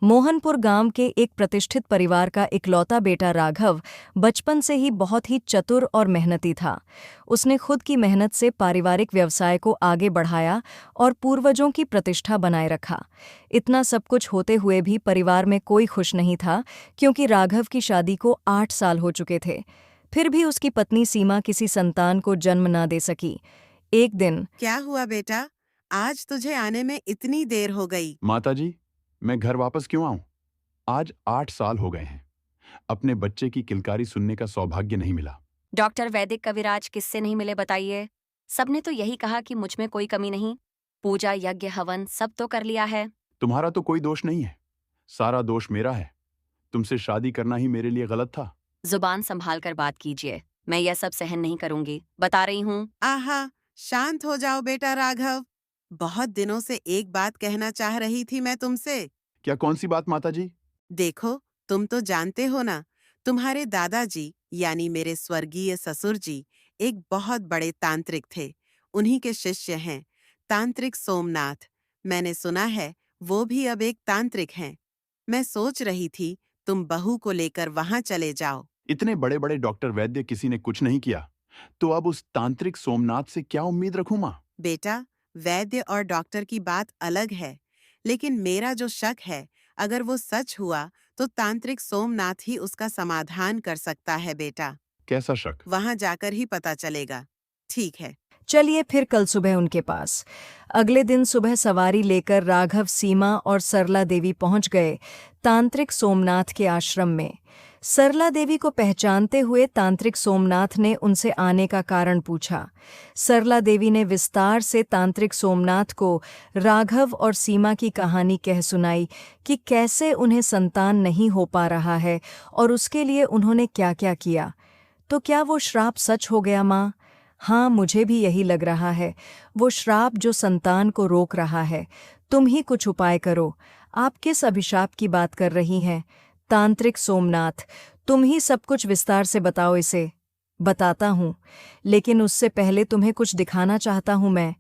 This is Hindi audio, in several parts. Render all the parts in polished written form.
मोहनपुर गांव के एक प्रतिष्ठित परिवार का इकलौता बेटा राघव बचपन से ही बहुत ही चतुर और मेहनती था। उसने खुद की मेहनत से पारिवारिक व्यवसाय को आगे बढ़ाया और पूर्वजों की प्रतिष्ठा बनाए रखा। इतना सब कुछ होते हुए भी परिवार में कोई खुश नहीं था, क्योंकि राघव की शादी को 8 साल हो चुके थे। फिर भी उसकी पत्नी सीमा किसी संतान को जन्म न दे सकी। एक दिन, क्या हुआ बेटा? आज तुझे आने में इतनी देर हो गई। माताजी, मैं घर वापस क्यों आऊं? आज 8 साल हो गए हैं। अपने बच्चे की किलकारी सुनने का सौभाग्य नहीं मिला। डॉक्टर वैदिक कविराज किससे नहीं मिले बताइए। सबने तो यही कहा कि मुझ में कोई कमी नहीं। पूजा यज्ञ हवन सब तो कर लिया है। तुम्हारा तो कोई दोष नहीं है, सारा दोष मेरा है। तुमसे शादी करना ही मेरे लिए गलत था। जुबान संभाल कर बात कीजिए, मैं यह सब सहन नहीं करूंगी, बता रही हूँ। आहा, शांत हो जाओ बेटा राघव। बहुत दिनों से एक बात कहना चाह रही थी मैं तुमसे। क्या? कौन सी बात माताजी? देखो, तुम तो जानते हो ना, तुम्हारे दादाजी यानी मेरे स्वर्गीय ससुर जी एक बहुत बड़े तांत्रिक थे। उन्हीं के शिष्य हैं तांत्रिक सोमनाथ। मैंने सुना है वो भी अब एक तांत्रिक हैं। मैं सोच रही थी तुम बहू को लेकर वहां चले जाओ। इतने बड़े बड़े डॉक्टर वैद्य किसी ने कुछ नहीं किया, तो अब उस तांत्रिक सोमनाथ से क्या उम्मीद रखूं मां? बेटा, वैद्य और डॉक्टर की बात अलग है, लेकिन मेरा जो शक है, अगर वो सच हुआ तो तांत्रिक सोमनाथ ही उसका समाधान कर सकता है बेटा। कैसा शक? वहां जाकर ही पता चलेगा। ठीक है। चलिए फिर कल सुबह उनके पास। अगले दिन सुबह सवारी लेकर राघव सीमा और सरला देवी पहुंच गए तांत्रिक सोमनाथ के आश्रम में। सरला देवी को पहचानते हुए तांत्रिक सोमनाथ ने उनसे आने का कारण पूछा। सरला देवी ने विस्तार से तांत्रिक सोमनाथ को राघव और सीमा की कहानी कह सुनाई कि कैसे उन्हें संतान नहीं हो पा रहा है और उसके लिए उन्होंने क्या-क्या किया। तो क्या वो श्राप सच हो गया माँ? हाँ, मुझे भी यही लग रहा है। वो श्राप जो संतान को रोक रहा है। तुम ही कुछ उपाय करो। आप किस अभिशाप की बात कर रही हैं? तांत्रिक सोमनाथ, तुम ही सब कुछ विस्तार से बताओ इसे। बताता हूँ, लेकिन उससे पहले तुम्हें कुछ दिखाना चाहता हूँ मैं।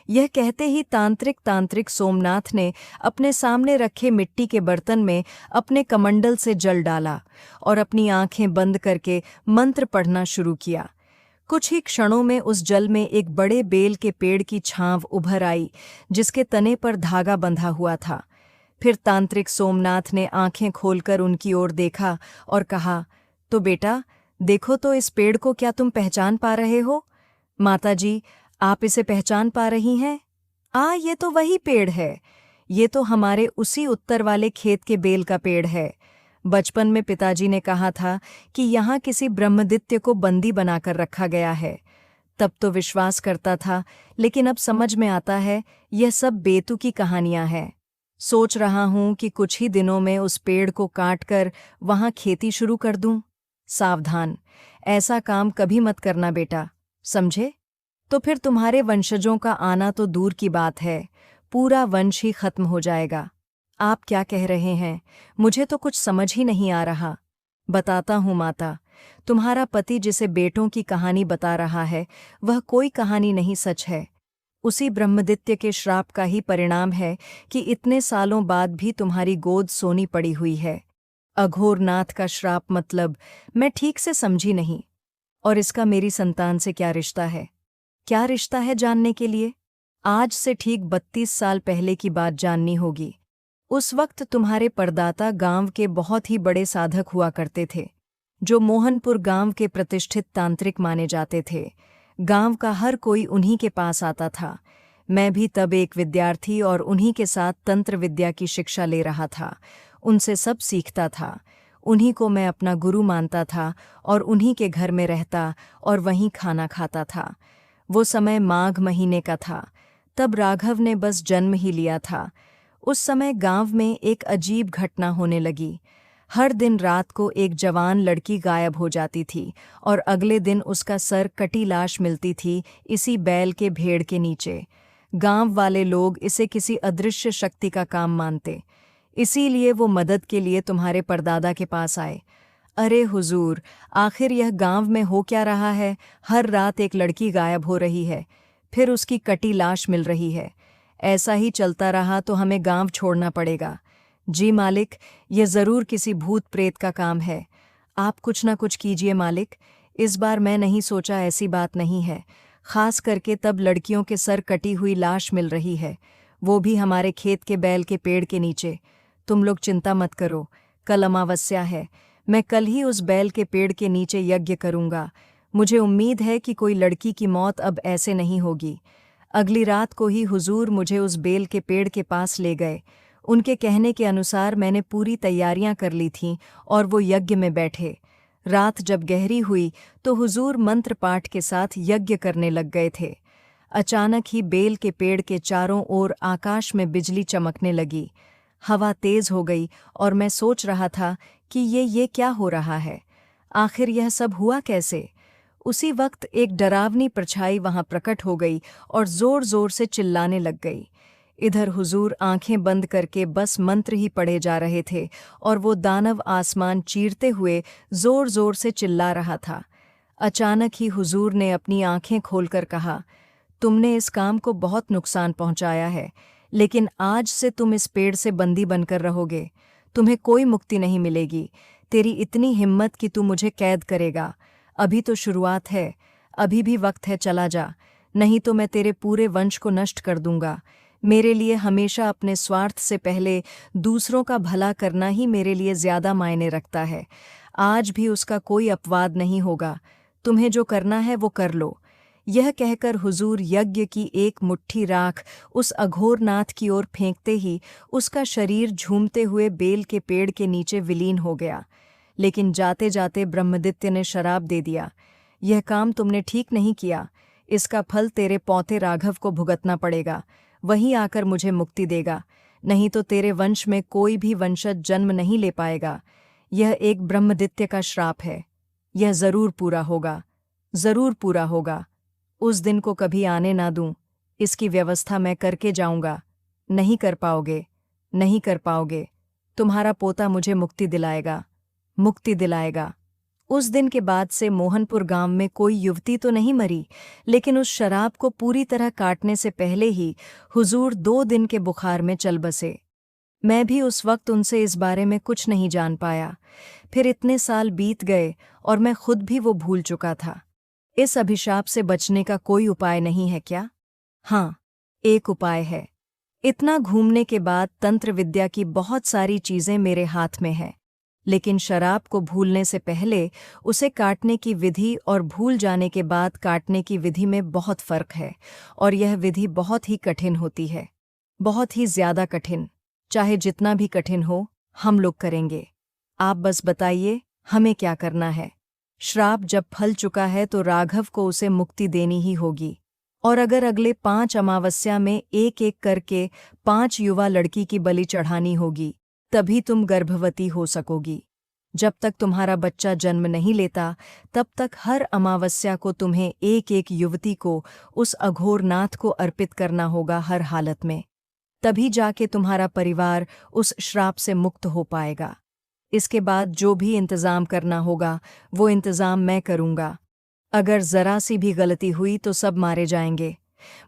यह कहते ही तांत्रिक सोमनाथ ने अपने सामने रखे मिट्टी के बर्तन में अपने कमंडल से जल डाला और अपनी आंखें बंद करके मंत्र पढ़ना शुरू किया। कुछ ही क्षणों में उस जल में एक बड़े बेल के पेड़ की छांव उभर आई, जिसके तने पर धागा बंधा हुआ था। फिर तांत्रिक सोमनाथ ने आंखें खोलकर उनकी ओर देखा और कहा, तो बेटा, देखो तो इस पेड़ को क्या तुम पहचान पा रहे हो? माताजी, आप इसे पहचान पा रही हैं? ये तो वही पेड़ है। ये तो हमारे उसी उत्तर वाले खेत के बेल का पेड़ है। बचपन में पिताजी ने कहा था कि यहाँ किसी ब्रह्मदित्य को बंदी बनाकर रखा गया है। तब तो विश्वास करता था, लेकिन अब समझ में आता है यह सब बेतुकी कहानियां हैं। सोच रहा हूं कि कुछ ही दिनों में उस पेड़ को काटकर वहां खेती शुरू कर दूं। सावधान, ऐसा काम कभी मत करना बेटा, समझे? तो फिर तुम्हारे वंशजों का आना तो दूर की बात है, पूरा वंश ही खत्म हो जाएगा। आप क्या कह रहे हैं? मुझे तो कुछ समझ ही नहीं आ रहा। बताता हूँ माता, तुम्हारा पति जिसे बेटों की कहानी बता रहा है, वह कोई कहानी नहीं, सच है। उसी ब्रह्मदित्य के श्राप का ही परिणाम है कि इतने सालों बाद भी तुम्हारी गोद सोनी पड़ी हुई है। अघोरनाथ का श्राप मतलब मैं ठीक से समझी नहीं। और इसका मेरी संतान से क्या रिश्ता है? क्या रिश्ता है जानने के लिए? आज से ठीक 32 साल पहले की बात जाननी होगी। उस वक्त तुम्हारे परदाता गांव के बहुत ही बड़े साधक हुआ करते थे, जो मोहनपुर गांव के प्रतिष्ठित तांत्रिक माने जाते थे। गांव का हर कोई उन्हीं के पास आता था। मैं भी तब एक विद्यार्थी और उन्हीं के साथ तंत्र विद्या की शिक्षा ले रहा था। उनसे सब सीखता था। उन्हीं को मैं अपना गुरु मानता था और उन्हीं के घर में रहता और वहीं खाना खाता था। वो समय माघ महीने का था। तब राघव ने बस जन्म ही लिया था। उस समय गांव में एक अजीब घटना होने लगी। हर दिन रात को एक जवान लड़की गायब हो जाती थी और अगले दिन उसका सर कटी लाश मिलती थी इसी बैल के भेड़ के नीचे। गांव वाले लोग इसे किसी अदृश्य शक्ति का काम मानते, इसीलिए वो मदद के लिए तुम्हारे परदादा के पास आए। अरे हुजूर, आखिर यह गांव में हो क्या रहा है? हर रात एक लड़की गायब हो रही है, फिर उसकी कटी लाश मिल रही है। ऐसा ही चलता रहा तो हमें गांव छोड़ना पड़ेगा। जी मालिक, यह जरूर किसी भूत प्रेत का काम है। आप कुछ ना कुछ कीजिए मालिक। इस बार मैं नहीं सोचा, ऐसी बात नहीं है। खास करके तब लड़कियों के सर कटी हुई लाश मिल रही है, वो भी हमारे खेत के बैल के पेड़ के नीचे। तुम लोग चिंता मत करो, कल अमावस्या है। मैं कल ही उस बैल के पेड़ के नीचे यज्ञ करूंगा। मुझे उम्मीद है कि कोई लड़की की मौत अब ऐसे नहीं होगी। अगली रात को ही हुजूर मुझे उस बेल के पेड़ के पास ले गए। उनके कहने के अनुसार मैंने पूरी तैयारियां कर ली थीं और वो यज्ञ में बैठे। रात जब गहरी हुई तो हुजूर मंत्र पाठ के साथ यज्ञ करने लग गए थे। अचानक ही बेल के पेड़ के चारों ओर आकाश में बिजली चमकने लगी। हवा तेज हो गई और मैं सोच रहा था कि ये क्या हो रहा है, आखिर यह सब हुआ कैसे। उसी वक्त एक डरावनी परछाई वहां प्रकट हो गई और जोर जोर से चिल्लाने लग गई। इधर हुजूर आंखें बंद करके बस मंत्र ही पढ़े जा रहे थे और वो दानव आसमान चीरते हुए जोर जोर से चिल्ला रहा था। अचानक ही हुजूर ने अपनी आंखें खोलकर कहा, तुमने इस काम को बहुत नुकसान पहुंचाया है, लेकिन आज से तुम इस पेड़ से बंदी बनकर रहोगे। तुम्हें कोई मुक्ति नहीं मिलेगी। तेरी इतनी हिम्मत कि तू मुझे कैद करेगा। अभी तो शुरुआत है, अभी भी वक्त है, चला जा, नहीं तो मैं तेरे पूरे वंश को नष्ट कर दूंगा। मेरे लिए हमेशा अपने स्वार्थ से पहले दूसरों का भला करना ही मेरे लिए ज्यादा मायने रखता है। आज भी उसका कोई अपवाद नहीं होगा। तुम्हें जो करना है वो कर लो। यह कहकर हुजूर यज्ञ की एक मुट्ठी राख उस अघोरनाथ की ओर फेंकते ही उसका शरीर झूमते हुए बेल के पेड़ के नीचे विलीन हो गया। लेकिन जाते जाते ब्रह्मदित्य ने शराप दे दिया, यह काम तुमने ठीक नहीं किया। इसका फल तेरे पौते राघव को भुगतना पड़ेगा। वहीं आकर मुझे मुक्ति देगा, नहीं तो तेरे वंश में कोई भी वंशज जन्म नहीं ले पाएगा। यह एक ब्रह्मदित्य का श्राप है। यह जरूर पूरा होगा, जरूर पूरा होगा। उस दिन को कभी आने ना दूं। इसकी व्यवस्था मैं करके जाऊंगा। नहीं कर पाओगे, नहीं कर पाओगे। तुम्हारा पोता मुझे मुक्ति दिलाएगा, मुक्ति दिलाएगा। उस दिन के बाद से मोहनपुर गांव में कोई युवती तो नहीं मरी, लेकिन उस शराब को पूरी तरह काटने से पहले ही हुजूर 2 दिन के बुखार में चल बसे। मैं भी उस वक्त उनसे इस बारे में कुछ नहीं जान पाया। फिर इतने साल बीत गए और मैं खुद भी वो भूल चुका था। इस अभिशाप से बचने का कोई उपाय नहीं है क्या? हाँ, एक उपाय है। इतना घूमने के बाद तंत्र विद्या की बहुत सारी चीजें मेरे हाथ में है, लेकिन शराब को भूलने से पहले उसे काटने की विधि और भूल जाने के बाद काटने की विधि में बहुत फर्क है, और यह विधि बहुत ही कठिन होती है, बहुत ही ज्यादा कठिन। चाहे जितना भी कठिन हो, हम लोग करेंगे। आप बस बताइए हमें क्या करना है। श्राप जब फल चुका है तो राघव को उसे मुक्ति देनी ही होगी, और अगर अगले 5 अमावस्या में एक एक करके 5 युवा लड़की की बलि चढ़ानी होगी, तभी तुम गर्भवती हो सकोगी। जब तक तुम्हारा बच्चा जन्म नहीं लेता, तब तक हर अमावस्या को तुम्हें एक एक युवती को उस अघोरनाथ को अर्पित करना होगा हर हालत में। तभी जाके तुम्हारा परिवार उस श्राप से मुक्त हो पाएगा। इसके बाद जो भी इंतजाम करना होगा वो इंतजाम मैं करूंगा। अगर जरा सी भी गलती हुई तो सब मारे जाएंगे।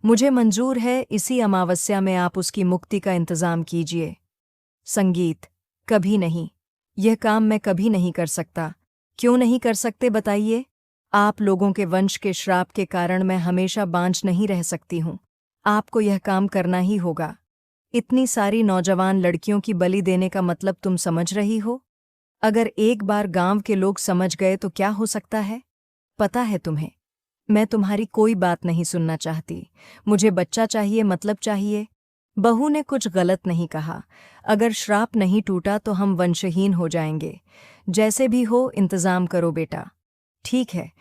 मुझे मंजूर है, इसी अमावस्या में आप उसकी मुक्ति का इंतजाम कीजिए। संगीत, कभी नहीं। यह काम मैं कभी नहीं कर सकता। क्यों नहीं कर सकते बताइए? आप लोगों के वंश के श्राप के कारण मैं हमेशा बांझ नहीं रह सकती हूँ। आपको यह काम करना ही होगा। इतनी सारी नौजवान लड़कियों की बलि देने का मतलब तुम समझ रही हो? अगर एक बार गांव के लोग समझ गए तो क्या हो सकता है? पता है तुम्हें, मैं तुम्हारी कोई बात नहीं सुनना चाहती। मुझे बच्चा चाहिए, मतलब चाहिए। बहू ने कुछ गलत नहीं कहा। अगर श्राप नहीं टूटा तो हम वंशहीन हो जाएंगे। जैसे भी हो इंतजाम करो बेटा। ठीक है,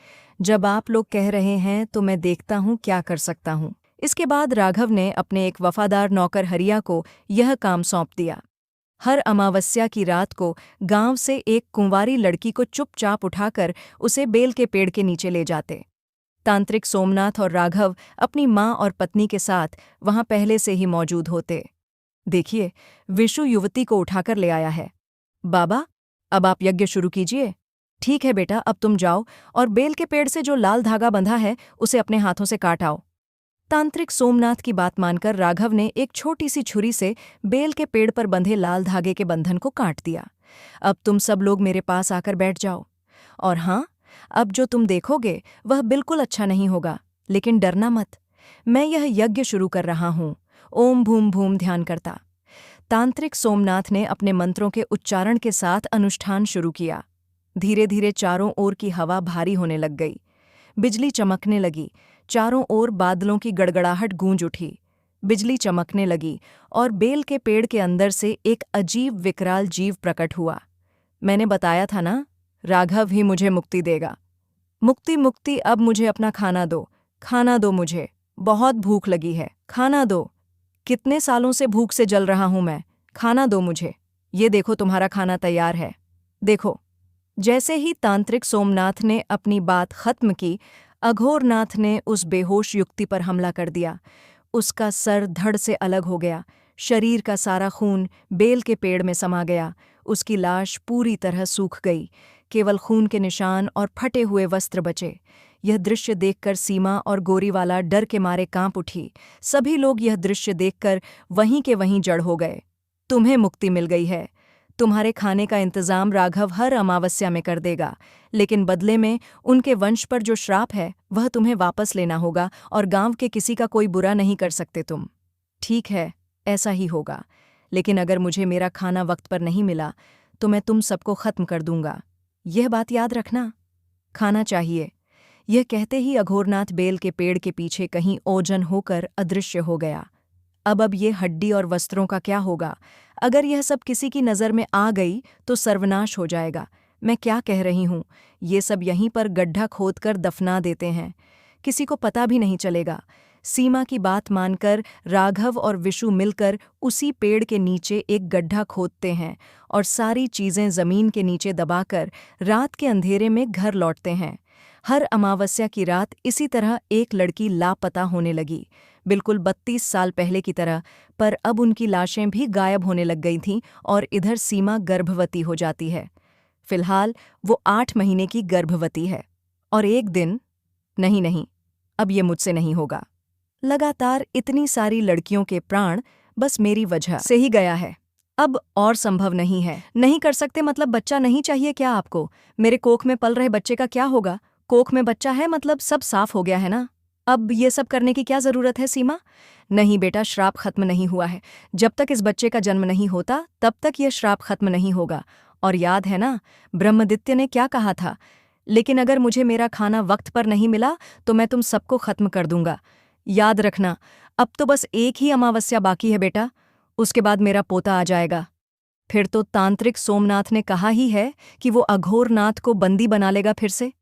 जब आप लोग कह रहे हैं तो मैं देखता हूँ क्या कर सकता हूँ। इसके बाद राघव ने अपने एक वफादार नौकर हरिया को यह काम सौंप दिया। हर अमावस्या की रात को गांव से एक कुंवारी लड़की को चुपचाप उठाकर उसे बेल के पेड़ के नीचे ले जाते। तांत्रिक सोमनाथ और राघव अपनी माँ और पत्नी के साथ वहां पहले से ही मौजूद होते। देखिए, विशु युवती को उठाकर ले आया है। बाबा, अब आप यज्ञ शुरू कीजिए। ठीक है बेटा, अब तुम जाओ और बेल के पेड़ से जो लाल धागा बंधा है उसे अपने हाथों से काट आओ। तांत्रिक सोमनाथ की बात मानकर राघव ने एक छोटी सी छुरी से बेल के पेड़ पर बंधे लाल धागे के बंधन को काट दिया। अब तुम सब लोग मेरे पास आकर बैठ जाओ। और हाँ, अब जो तुम देखोगे वह बिल्कुल अच्छा नहीं होगा, लेकिन डरना मत। मैं यह यज्ञ शुरू कर रहा हूँ। ओम भूम भूम ध्यान करता। तांत्रिक सोमनाथ ने अपने मंत्रों के उच्चारण के साथ अनुष्ठान शुरू किया। धीरे धीरे चारों ओर की हवा भारी होने लग गई। बिजली चमकने लगी। चारों ओर बादलों की गड़गड़ाहट गूंज उठी। बिजली चमकने लगी और बेल के पेड़ के अंदर से एक अजीब विकराल जीव प्रकट हुआ। मैंने बताया था ना, राघव ही मुझे मुक्ति देगा। मुक्ति मुक्ति, अब मुझे अपना खाना दो, खाना दो मुझे, बहुत भूख लगी है, खाना दो। कितने सालों से भूख से जल रहा हूं मैं, खाना दो मुझे। ये देखो तुम्हारा खाना तैयार है, देखो। जैसे ही तांत्रिक सोमनाथ ने अपनी बात खत्म की, अघोरनाथ ने उस बेहोश युक्ति पर हमला कर दिया। उसका सर धड़ से अलग हो गया, शरीर का सारा खून बेल के पेड़ में समा गया। उसकी लाश पूरी तरह सूख गई, केवल खून के निशान और फटे हुए वस्त्र बचे। यह दृश्य देखकर सीमा और गोरीवाला डर के मारे कांप उठी। सभी लोग यह दृश्य देखकर वहीं के वहीं जड़ हो गए। तुम्हें मुक्ति मिल गई है। तुम्हारे खाने का इंतजाम राघव हर अमावस्या में कर देगा, लेकिन बदले में उनके वंश पर जो श्राप है वह तुम्हें वापस लेना होगा और गांव के किसी का कोई बुरा नहीं कर सकते तुम। ठीक है, ऐसा ही होगा, लेकिन अगर मुझे मेरा खाना वक्त पर नहीं मिला तो मैं तुम सबको खत्म कर दूंगा। यह बात याद रखना, खाना चाहिए। यह कहते ही अघोरनाथ बेल के पेड़ के पीछे कहीं ओजन होकर अदृश्य हो गया। अब ये हड्डी और वस्त्रों का क्या होगा? अगर यह सब किसी की नज़र में आ गई तो सर्वनाश हो जाएगा। मैं क्या कह रही हूँ, ये सब यहीं पर गड्ढा खोदकर दफना देते हैं, किसी को पता भी नहीं चलेगा। सीमा की बात मानकर राघव और विशु मिलकर उसी पेड़ के नीचे एक गड्ढा खोदते हैं और सारी चीज़ें ज़मीन के नीचे दबाकर रात के अंधेरे में घर लौटते हैं। हर अमावस्या की रात इसी तरह एक लड़की लापता होने लगी, बिल्कुल 32 साल पहले की तरह, पर अब उनकी लाशें भी गायब होने लग गई थीं और इधर सीमा गर्भवती हो जाती है। फिलहाल वो 8 महीने की गर्भवती है। और एक दिन, नहीं, अब ये मुझसे नहीं होगा। लगातार इतनी सारी लड़कियों के प्राण बस मेरी वजह से ही गया है। अब और संभव नहीं है। नहीं कर सकते मतलब बच्चा नहीं चाहिए क्या आपको? मेरे कोख में पल रहे बच्चे का क्या होगा? कोख में बच्चा है मतलब सब साफ हो गया है ना? अब ये सब करने की क्या जरूरत है सीमा? नहीं बेटा, श्राप खत्म नहीं हुआ है। जब तक इस बच्चे का जन्म नहीं होता तब तक यह श्राप खत्म नहीं होगा। और याद है ना, ब्रह्मदित्य ने क्या कहा था? लेकिन अगर मुझे मेरा खाना वक्त पर नहीं मिला तो मैं तुम सबको खत्म कर दूंगा। याद रखना, अब तो बस एक ही अमावस्या बाकी है बेटा, उसके बाद मेरा पोता आ जाएगा। फिर तो तांत्रिक सोमनाथ ने कहा ही है कि वो अघोरनाथ को बंदी बना लेगा फिर से।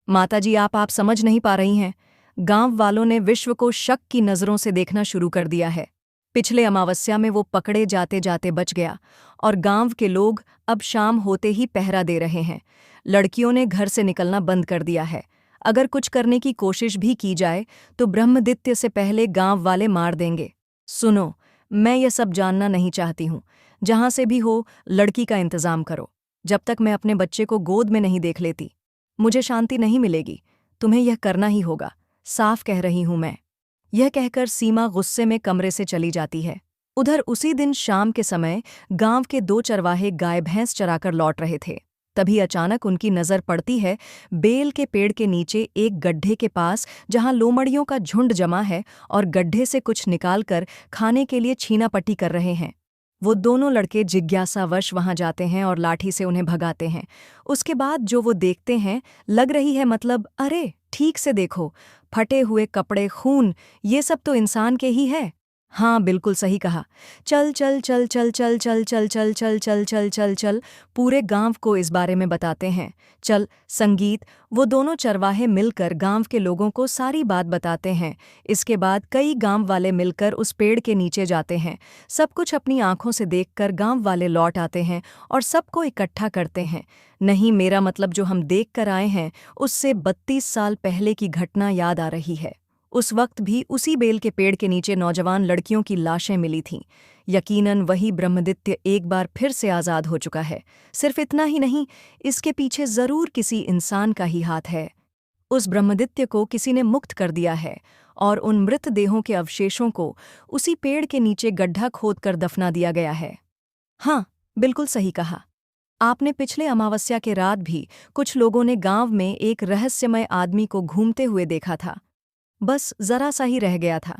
माताजी, आप समझ नहीं पा रही हैं। गांव वालों ने विश्व को शक की नज़रों से देखना शुरू कर दिया है। पिछले अमावस्या में वो पकड़े जाते जाते बच गया और गांव के लोग अब शाम होते ही पहरा दे रहे हैं। लड़कियों ने घर से निकलना बंद कर दिया है। अगर कुछ करने की कोशिश भी की जाए तो ब्रह्मदित्य से पहले गांव वाले मार देंगे। सुनो, मैं ये सब जानना नहीं चाहती हूँ। जहां से भी हो, लड़की का इंतजाम करो। जब तक मैं अपने बच्चे को गोद में नहीं देख लेती मुझे शांति नहीं मिलेगी। तुम्हें यह करना ही होगा, साफ कह रही हूं मैं। यह कहकर सीमा गुस्से में कमरे से चली जाती है। उधर उसी दिन शाम के समय गांव के 2 चरवाहे गाय भैंस चराकर लौट रहे थे। तभी अचानक उनकी नज़र पड़ती है बेल के पेड़ के नीचे एक गड्ढे के पास, जहां लोमड़ियों का झुंड जमा है और गड्ढे से कुछ निकालकर खाने के लिए छीनापट्टी कर रहे हैं। वो दोनों लड़के जिज्ञासावश वहां जाते हैं और लाठी से उन्हें भगाते हैं। उसके बाद जो वो देखते हैं, लग रही है मतलब, अरे ठीक से देखो, फटे हुए कपड़े, खून, ये सब तो इंसान के ही है। हाँ, बिल्कुल सही कहा। चल चल चल चल चल चल चल चल चल चल चल चल चल, पूरे गांव को इस बारे में बताते हैं। चल संगीत। वो दोनों चरवाहे मिलकर गांव के लोगों को सारी बात बताते हैं। इसके बाद कई गांव वाले मिलकर उस पेड़ के नीचे जाते हैं। सब कुछ अपनी आंखों से देखकर गांव वाले लौट आते हैं और सबको इकट्ठा करते हैं। नहीं, मेरा मतलब जो हम देख कर आए हैं उससे 32 साल पहले की घटना याद आ रही है। उस वक्त भी उसी बेल के पेड़ के नीचे नौजवान लड़कियों की लाशें मिली थीं। यकीनन वही ब्रह्मदित्य एक बार फिर से आज़ाद हो चुका है। सिर्फ इतना ही नहीं, इसके पीछे जरूर किसी इंसान का ही हाथ है। उस ब्रह्मदित्य को किसी ने मुक्त कर दिया है और उन मृतदेहों के अवशेषों को उसी पेड़ के नीचे गड्ढा खोदकर दफना दिया गया है। हाँ, बिल्कुल सही कहा आपने। पिछले अमावस्या के रात भी कुछ लोगों ने गांव में एक रहस्यमय आदमी को घूमते हुए देखा था। बस जरा सा ही रह गया था,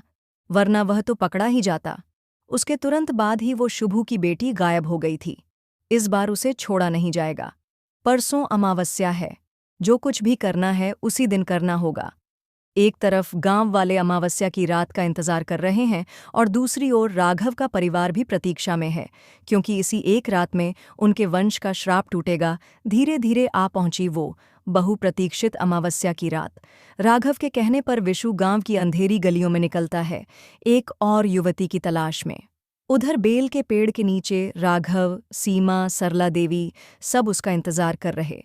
वरना वह तो पकड़ा ही जाता। उसके तुरंत बाद ही वो शुभू की बेटी गायब हो गई थी। इस बार उसे छोड़ा नहीं जाएगा। परसों अमावस्या है, जो कुछ भी करना है उसी दिन करना होगा। एक तरफ गांव वाले अमावस्या की रात का इंतजार कर रहे हैं और दूसरी ओर राघव का परिवार भी प्रतीक्षा में है, क्योंकि इसी एक रात में उनके वंश का श्राप टूटेगा। धीरे धीरे आ पहुंची वो बहुप्रतीक्षित अमावस्या की रात। राघव के कहने पर विशु गांव की अंधेरी गलियों में निकलता है, एक और युवती की तलाश में। उधर बेल के पेड़ के नीचे राघव, सीमा, सरला देवी सब उसका इंतजार कर रहे।